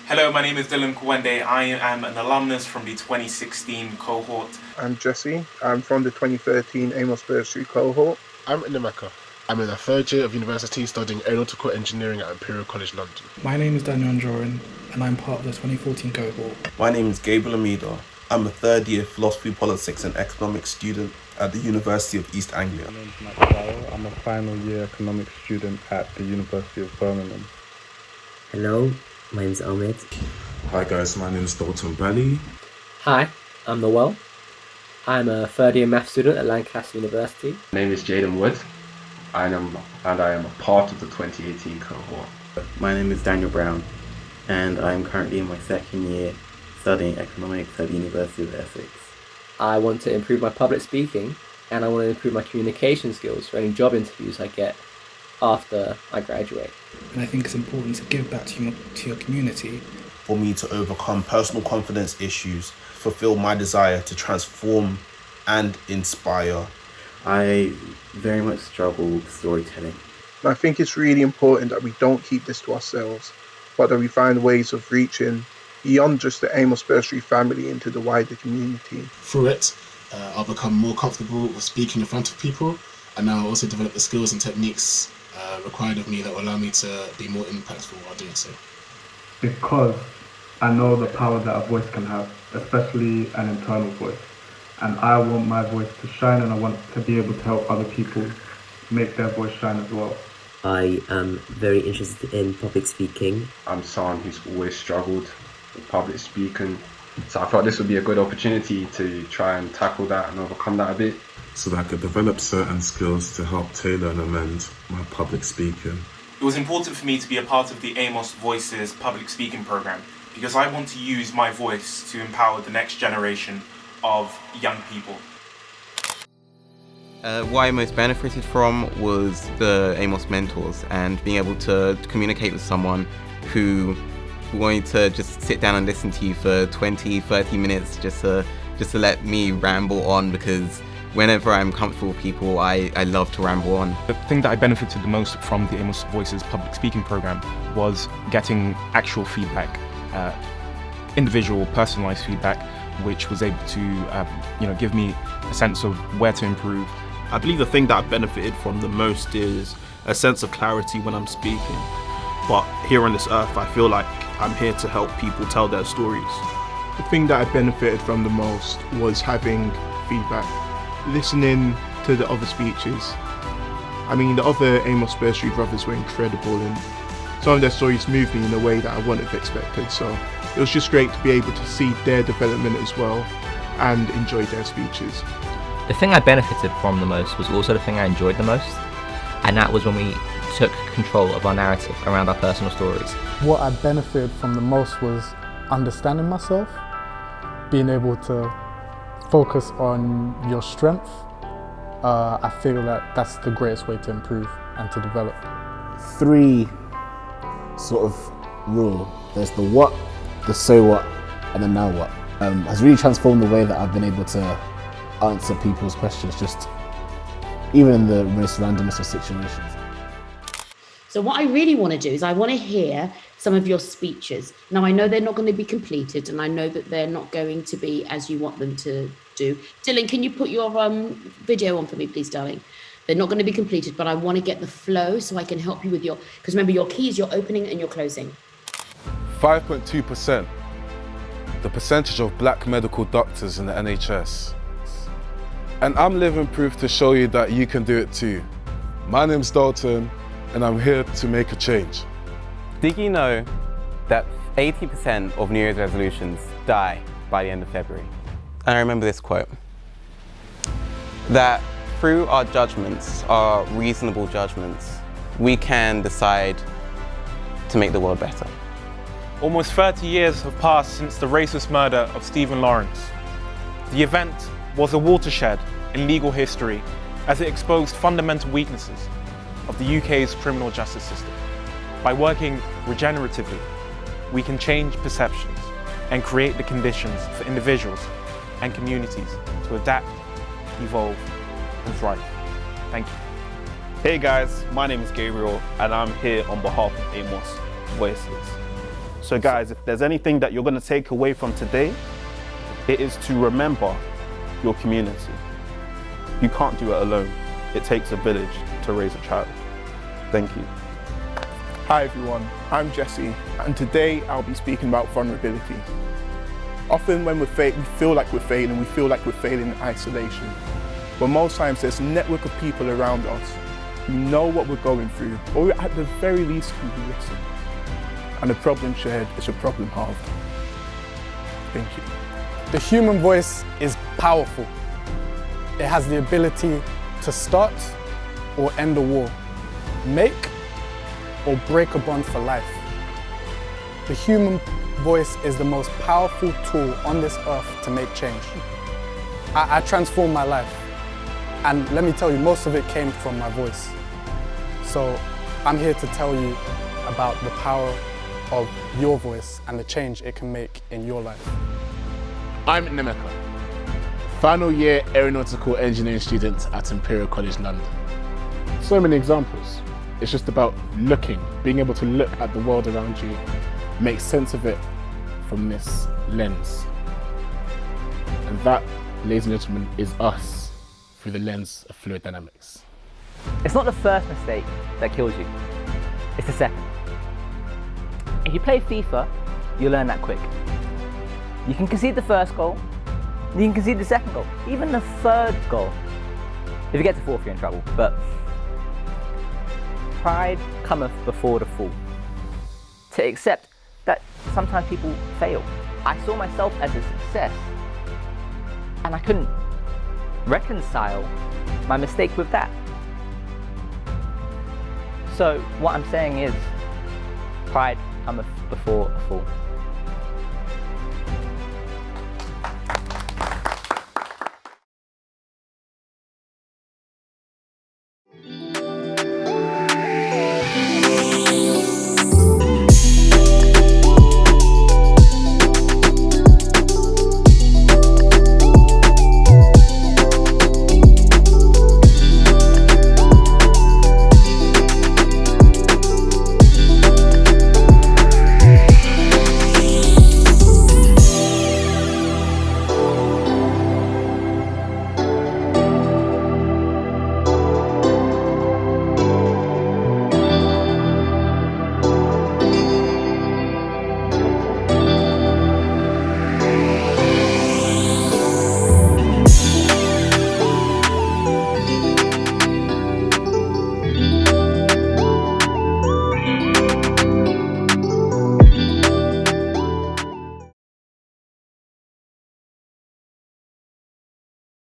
Hello, my name is Dylan Kwende. I am an alumnus from the 2016 cohort. I'm Jesse. I'm from the 2013 AMOS Voices cohort. I'm Inimeka. I'm in the third year of university studying aeronautical engineering at Imperial College London. My name is Daniel Njorin, and I'm part of the 2014 cohort. My name is Gabriel Amido. I'm a third year philosophy, politics and economics student at the University of East Anglia. My name is Matt Farrell. I'm a final year economics student at the University of Birmingham. Hello, my name is Ahmed. Hi guys, my name is Dalton Belly. Hi, I'm Noel. I'm a third year math student at Lancaster University. My name is Jaden Wood. I am a part of the 2018 cohort. My name is Daniel Brown, and I'm currently in my second year studying economics at the University of Essex. I want to improve my public speaking, and I want to improve my communication skills for any job interviews I get after I graduate. And I think it's important to give back to your community. For me to overcome personal confidence issues, fulfill my desire to transform and inspire. I very much struggle with storytelling. I think it's really important that we don't keep this to ourselves, but that we find ways of reaching beyond just the AMOS Bursary family into the wider community. Through it, I'll become more comfortable with speaking in front of people, and I'll also develop the skills and techniques required of me that will allow me to be more impactful while doing so. Because I know the power that a voice can have, especially an internal voice. And I want my voice to shine, and I want to be able to help other people make their voice shine as well. I am very interested in public speaking. I'm someone who's always struggled with public speaking, so I thought this would be a good opportunity to try and tackle that and overcome that a bit. So that I could develop certain skills to help tailor and amend my public speaking. It was important for me to be a part of the AMOS Voices public speaking program because I want to use my voice to empower the next generation of young people. What I most benefited from was the AMOS mentors and being able to communicate with someone who wanted to just sit down and listen to you for 20, 30 minutes just to let me ramble on, because whenever I'm comfortable with people, I love to ramble on. The thing that I benefited the most from the AMOS Voices public speaking program was getting actual feedback, individual, personalized feedback, which was able to give me a sense of where to improve. I believe the thing that I benefited from the most is a sense of clarity when I'm speaking. But here on this earth, I feel like I'm here to help people tell their stories. The thing that I benefited from the most was having feedback, listening to the other speeches. I mean, the other AMOS Bursary brothers were incredible, and some of their stories moved me in a way that I wouldn't have expected. So it was just great to be able to see their development as well and enjoy their speeches. The thing I benefited from the most was also the thing I enjoyed the most, and that was when we took control of our narrative around our personal stories. What I benefited from the most was understanding myself, being able to focus on your strength. I feel that that's the greatest way to improve and to develop. 3 sort of rule. There's the what, the so what, and the now what. Has really transformed the way that I've been able to answer people's questions, just even in the most randomest of situations. So what I really want to do is I want to hear some of your speeches. Now, I know they're not going to be completed, and I know that they're not going to be as you want them to do. Dylan, can you put your video on for me, please, darling? They're not going to be completed, but I want to get the flow so I can help you with because remember, your key is your opening and your closing. 5.2%, the percentage of black medical doctors in the NHS. And I'm living proof to show you that you can do it too. My name's Dalton, and I'm here to make a change. Did you know that 80% of New Year's resolutions die by the end of February? And I remember this quote, that through our judgments, our reasonable judgments, we can decide to make the world better. Almost 30 years have passed since the racist murder of Stephen Lawrence. The event was a watershed in legal history as it exposed fundamental weaknesses of the UK's criminal justice system. By working regeneratively, we can change perceptions and create the conditions for individuals and communities to adapt, evolve, and thrive. Thank you. Hey guys, my name is Gabriel, and I'm here on behalf of AMOS Voices. So guys, if there's anything that you're going to take away from today, it is to remember your community. You can't do it alone. It takes a village to raise a child. Thank you. Hi everyone, I'm Jesse, and today I'll be speaking about vulnerability. Often when we feel like we're failing, we feel like we're failing in isolation. But most times there's a network of people around us who know what we're going through, or at the very least who listen. And a problem shared is a problem halved. Thank you. The human voice is powerful. It has the ability to start or end a war, make or break a bond for life. The human voice is the most powerful tool on this earth to make change. I transformed my life, and let me tell you, most of it came from my voice. So I'm here to tell you about the power of your voice and the change it can make in your life. I'm Nemeka, final year aeronautical engineering student at Imperial College London. So many examples. It's just about looking, being able to look at the world around you, make sense of it from this lens. And that, ladies and gentlemen, is us through the lens of fluid dynamics. It's not the first mistake that kills you, it's the second. If you play FIFA, you learn that quick. You can concede the first goal, you can concede the second goal, even the third goal. If you get to fourth, you're in trouble, but pride cometh before the fall. To accept that sometimes people fail. I saw myself as a success, and I couldn't reconcile my mistake with that. So what I'm saying is, pride cometh before a fall.